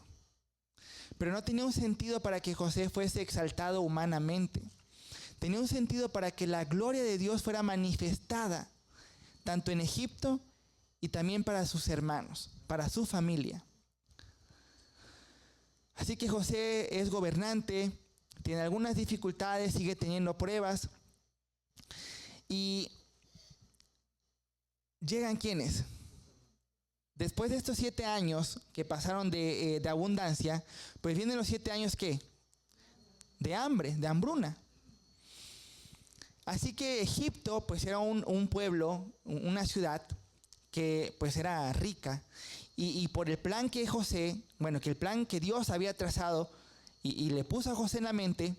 Pero no tenía un sentido para que José fuese exaltado humanamente. Tenía un sentido para que la gloria de Dios fuera manifestada, tanto en Egipto y también para sus hermanos, para su familia. Así que José es gobernante, tiene algunas dificultades, sigue teniendo pruebas. Y llegan ¿quiénes? Después de estos 7 años que pasaron de abundancia, pues vienen los 7 años ¿qué? De hambre, de hambruna. Así que Egipto pues era un pueblo, una ciudad que pues era rica. Y por el plan que José, que el plan que Dios había trazado y le puso a José en la mente,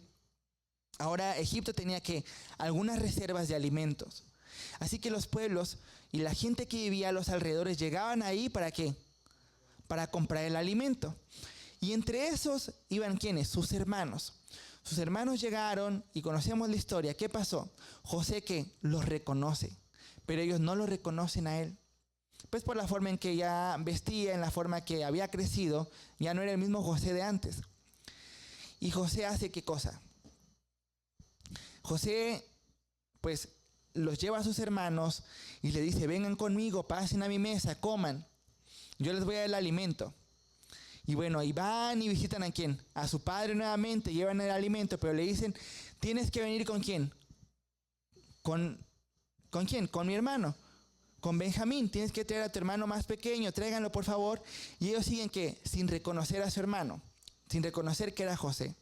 ahora Egipto tenía que algunas reservas de alimentos. Así que los pueblos y la gente que vivía a los alrededores llegaban ahí ¿para qué? Para comprar el alimento. Y entre esos iban ¿quiénes? Sus hermanos. Sus hermanos llegaron y conocemos la historia. ¿Qué pasó? José ¿qué? Los reconoce, pero ellos no lo reconocen a él. Pues por la forma en que ya vestía, en la forma que había crecido, ya no era el mismo José de antes. Y José hace ¿qué cosa? José pues los lleva a sus hermanos y le dice: vengan conmigo, pasen a mi mesa, coman. Yo les voy a dar el alimento. Y y van y visitan ¿a quién? A su padre nuevamente, llevan el alimento, pero le dicen: tienes que venir ¿con quién? ¿Con quién? Con mi hermano, con Benjamín. Tienes que traer a tu hermano más pequeño, tráiganlo por favor. Y ellos siguen ¿qué? Sin reconocer a su hermano, sin reconocer que era José.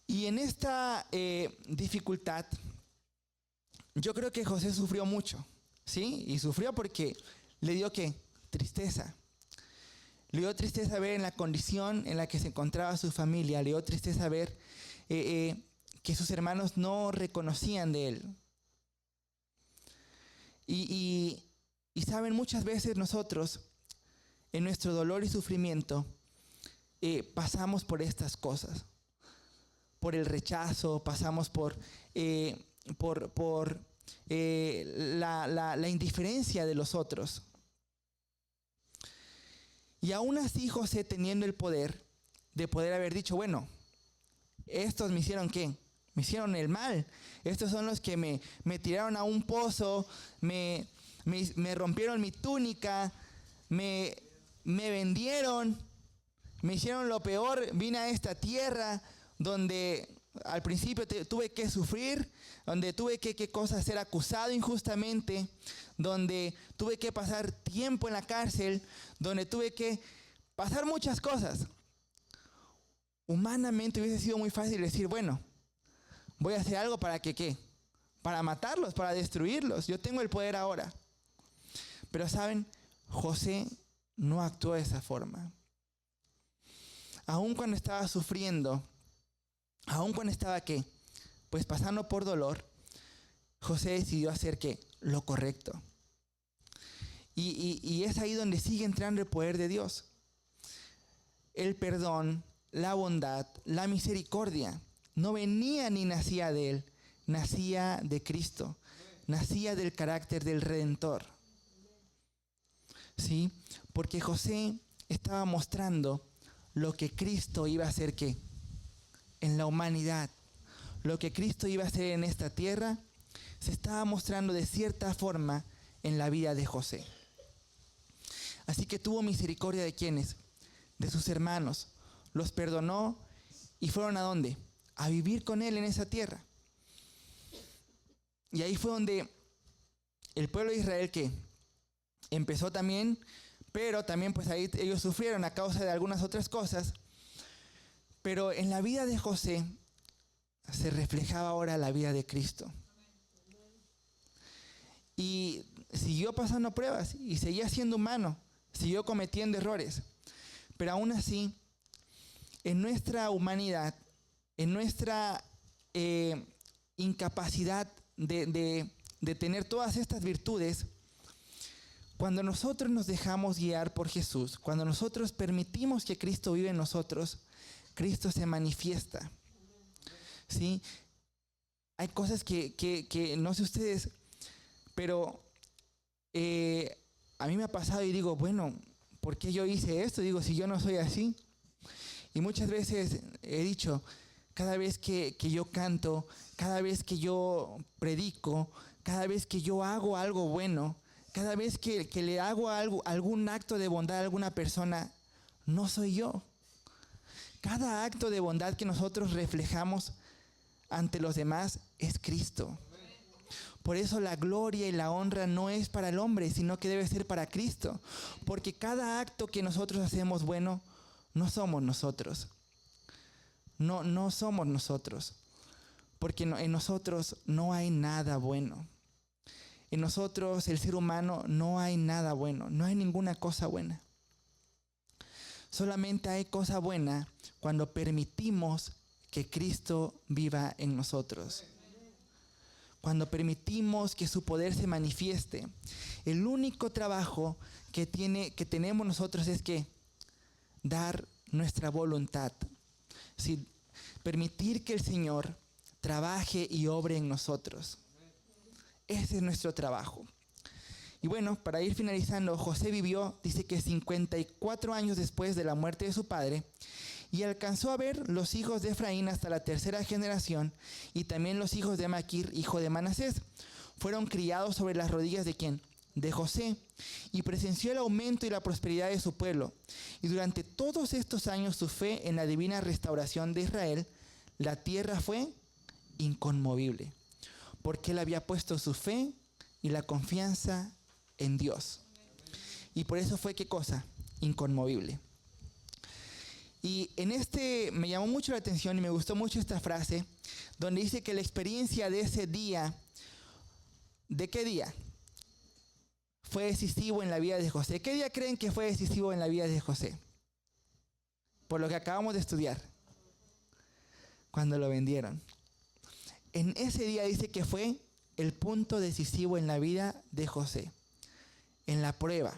Y en esta dificultad, yo creo que José sufrió mucho, ¿sí? Y sufrió porque le dio ¿qué? Tristeza. Le dio tristeza ver en la condición en la que se encontraba su familia. Le dio tristeza ver que sus hermanos no reconocían de él. Y saben, muchas veces nosotros, en nuestro dolor y sufrimiento, pasamos por estas cosas. Por el rechazo, pasamos por la indiferencia de los otros. Y aún así José, teniendo el poder de poder haber dicho: estos me hicieron ¿qué? Me hicieron el mal. Estos son los que me tiraron a un pozo, me rompieron mi túnica, me vendieron, me hicieron lo peor. Vine a esta tierra donde al principio tuve que sufrir, donde tuve que ser acusado injustamente, donde tuve que pasar tiempo en la cárcel, donde tuve que pasar muchas cosas. Humanamente hubiese sido muy fácil decir: voy a hacer algo para que ¿qué? Para matarlos, para destruirlos. Yo tengo el poder ahora. Pero saben, José no actuó de esa forma. Aun cuando estaba sufriendo, aun cuando estaba ¿qué? Pues pasando por dolor, José decidió hacer ¿qué? Lo correcto. Y es ahí donde sigue entrando el poder de Dios. El perdón, la bondad, la misericordia no venía ni nacía de él, nacía de Cristo, nacía del carácter del Redentor. ¿Sí? Porque José estaba mostrando lo que Cristo iba a hacer ¿qué? En la humanidad. Lo que Cristo iba a hacer en esta tierra se estaba mostrando de cierta forma en la vida de José. Así que tuvo misericordia de ¿quiénes? De sus hermanos. Los perdonó y fueron ¿a dónde? A vivir con él en esa tierra. Y ahí fue donde el pueblo de Israel ¿qué? empezó también, pero también pues ahí ellos sufrieron a causa de algunas otras cosas. Pero en la vida de José se reflejaba ahora la vida de Cristo. Y siguió pasando pruebas y seguía siendo humano, siguió cometiendo errores. Pero aún así, en nuestra humanidad, en nuestra incapacidad de tener todas estas virtudes, cuando nosotros nos dejamos guiar por Jesús, cuando nosotros permitimos que Cristo vive en nosotros, Cristo se manifiesta. ¿Sí? Hay cosas que no sé ustedes, pero a mí me ha pasado y digo, bueno, ¿por qué yo hice esto? Digo, si yo no soy así. Y muchas veces he dicho, cada vez que yo canto, cada vez que yo predico, cada vez que yo hago algo bueno, cada vez que le hago algún acto de bondad a alguna persona, no soy yo. Cada acto de bondad que nosotros reflejamos ante los demás es Cristo. Por eso la gloria y la honra no es para el hombre, sino que debe ser para Cristo. Porque cada acto que nosotros hacemos bueno, no somos nosotros. No somos nosotros. Porque en nosotros no hay nada bueno. En nosotros, el ser humano, no hay nada bueno. No hay ninguna cosa buena. Solamente hay cosa buena cuando permitimos que Cristo viva en nosotros. Cuando permitimos que su poder se manifieste. El único trabajo que tenemos nosotros es que dar nuestra voluntad. Sí, permitir que el Señor trabaje y obre en nosotros. Ese es nuestro trabajo. Y bueno, para ir finalizando, José vivió, dice que 54 años después de la muerte de su padre, y alcanzó a ver los hijos de Efraín hasta la tercera generación, y también los hijos de Maquir, hijo de Manasés. Fueron criados sobre las rodillas ¿de quién? De José, y presenció el aumento y la prosperidad de su pueblo. Y durante todos estos años su fe en la divina restauración de Israel, la tierra fue inconmovible, porque él había puesto su fe y la confianza en Dios. Y por eso fue, ¿qué cosa? Inconmovible. Y en me llamó mucho la atención y me gustó mucho esta frase, donde dice que la experiencia de ese día, ¿de qué día? Fue decisivo en la vida de José. ¿Qué día creen que fue decisivo en la vida de José? Por lo que acabamos de estudiar. Cuando lo vendieron. En ese día dice que fue el punto decisivo en la vida de José. En la prueba.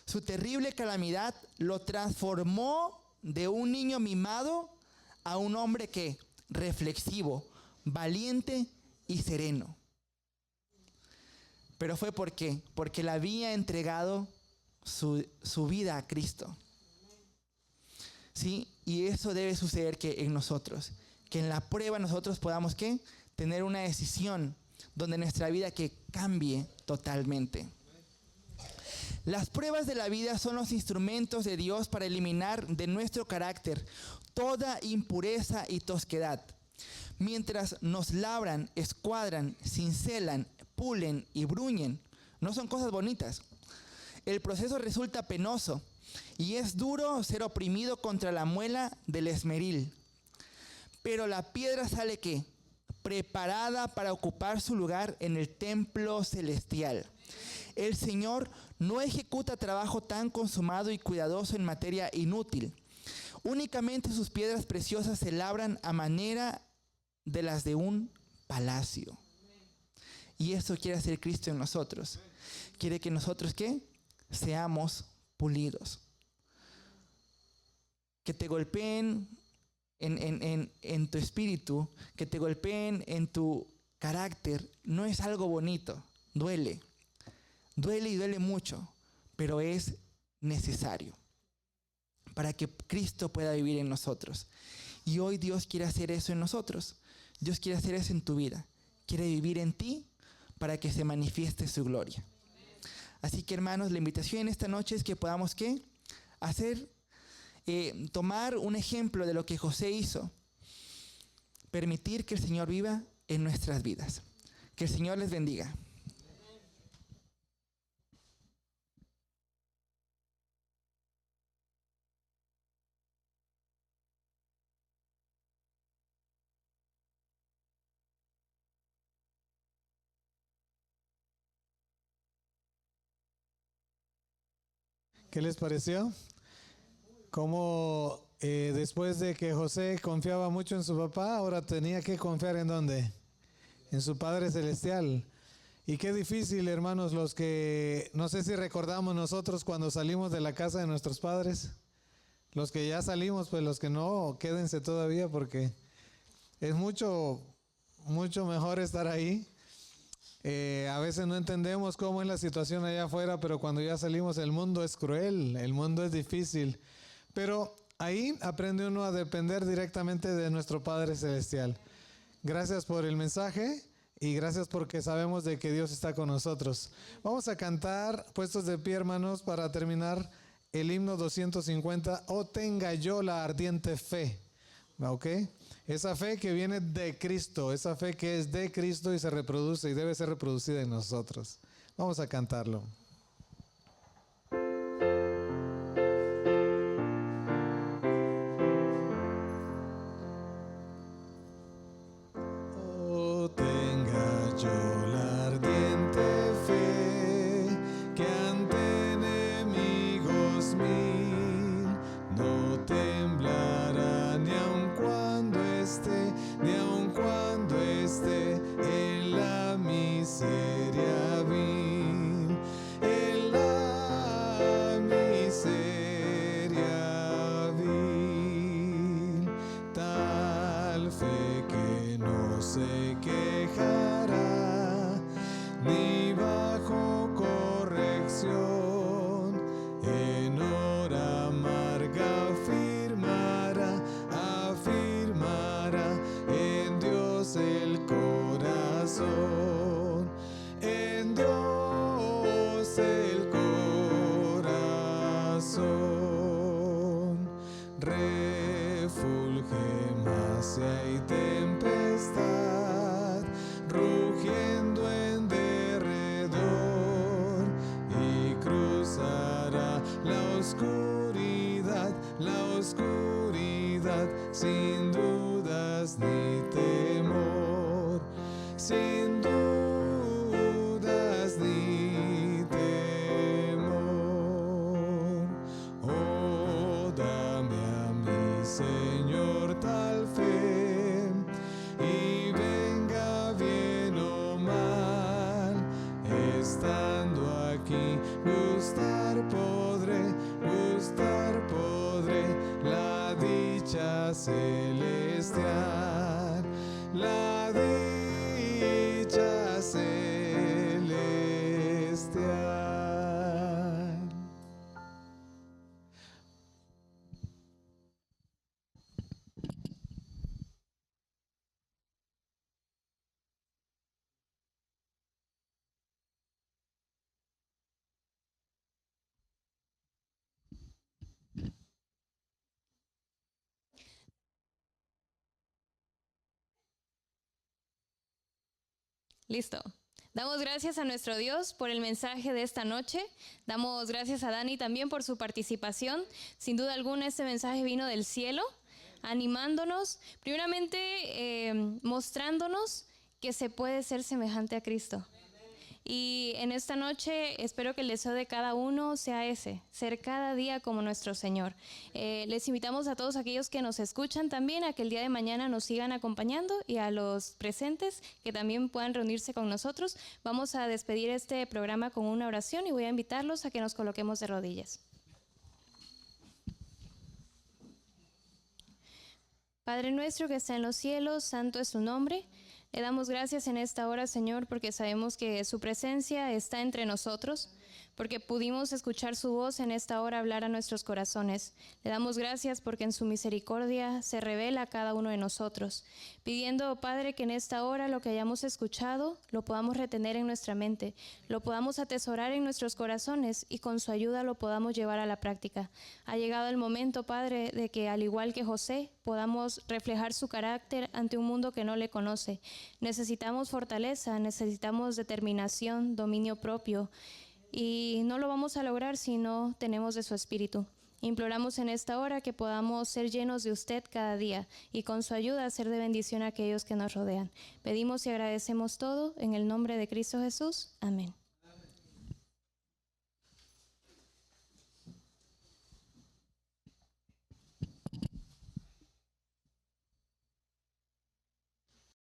Su terrible calamidad lo transformó de un niño mimado a un hombre que reflexivo, valiente y sereno. Pero fue ¿por qué? Porque le había entregado su vida a Cristo. ¿Sí? Y eso debe suceder que en nosotros. Que en la prueba nosotros podamos ¿qué? Tener una decisión donde nuestra vida que cambie totalmente. Las pruebas de la vida son los instrumentos de Dios para eliminar de nuestro carácter toda impureza y tosquedad. Mientras nos labran, escuadran, cincelan, pulen y bruñen, no son cosas bonitas. El proceso resulta penoso y es duro ser oprimido contra la muela del esmeril. Pero la piedra sale ¿qué? Preparada para ocupar su lugar en el templo celestial. El Señor no ejecuta trabajo tan consumado y cuidadoso en materia inútil. Únicamente sus piedras preciosas se labran a manera de las de un palacio. Y eso quiere hacer Cristo en nosotros. Quiere que nosotros ¿qué? Seamos pulidos. Que te golpeen en tu espíritu, que te golpeen en tu carácter, no es algo bonito, duele. Duele y duele mucho, pero es necesario para que Cristo pueda vivir en nosotros. Y hoy Dios quiere hacer eso en nosotros. Dios quiere hacer eso en tu vida. Quiere vivir en ti para que se manifieste su gloria. Así que hermanos, la invitación en esta noche es que podamos ¿qué? Hacer, tomar un ejemplo de lo que José hizo. Permitir que el Señor viva en nuestras vidas. Que el Señor les bendiga. ¿Qué les pareció? Cómo después de que José confiaba mucho en su papá, ahora tenía que confiar ¿en dónde? En su Padre Celestial. Y qué difícil, hermanos, los que, no sé si recordamos nosotros cuando salimos de la casa de nuestros padres. Los que ya salimos, pues los que no, quédense todavía porque es mucho mejor estar ahí. A veces no entendemos cómo es la situación allá afuera, pero cuando ya salimos el mundo es cruel, el mundo es difícil. Pero ahí aprende uno a depender directamente de nuestro Padre Celestial. Gracias por el mensaje y gracias porque sabemos de que Dios está con nosotros. Vamos a cantar, puestos de pie, hermanos, para terminar el himno 250, Oh tenga yo la ardiente fe. ¿Ok? Esa fe que viene de Cristo, esa fe que es de Cristo y se reproduce y debe ser reproducida en nosotros. Vamos a cantarlo. Oh, tenga yo la ardiente fe que ante enemigos mil no temblará ni aun cuando esté en la miseria vil, en la miseria vil, tal fe que no se quejará ni bajo corrección, en hora amarga afirmará en Dios el corazón, en Dios el corazón. Refulge más si hay tempestad, rugiendo en derredor, y cruzará la oscuridad, sin dudas ni temor, sin dudas ni temor. Oh, dame a mi Señor tal fe, y venga bien o mal, estando aquí gustar podré la dicha celestial, la dicha celestial. Listo. Damos gracias a nuestro Dios por el mensaje de esta noche. Damos gracias a Dani también por su participación. Sin duda alguna este mensaje vino del cielo, animándonos, primeramente mostrándonos que se puede ser semejante a Cristo. Y en esta noche espero que el deseo de cada uno sea ese, ser cada día como nuestro Señor. Les invitamos a todos aquellos que nos escuchan también a que el día de mañana nos sigan acompañando, y a los presentes que también puedan reunirse con nosotros. Vamos a despedir este programa con una oración y voy a invitarlos a que nos coloquemos de rodillas. Padre nuestro que está en los cielos, santo es su nombre. Le damos gracias en esta hora, Señor, porque sabemos que su presencia está entre nosotros, porque pudimos escuchar su voz en esta hora hablar a nuestros corazones. Le damos gracias porque en su misericordia se revela a cada uno de nosotros, pidiendo, Padre, que en esta hora lo que hayamos escuchado lo podamos retener en nuestra mente, lo podamos atesorar en nuestros corazones y con su ayuda lo podamos llevar a la práctica. Ha llegado el momento, Padre, de que al igual que José, podamos reflejar su carácter ante un mundo que no le conoce. Necesitamos fortaleza, necesitamos determinación, dominio propio, y no lo vamos a lograr si no tenemos de su espíritu. Imploramos en esta hora que podamos ser llenos de usted cada día y con su ayuda ser de bendición a aquellos que nos rodean. Pedimos y agradecemos todo en el nombre de Cristo Jesús. Amén.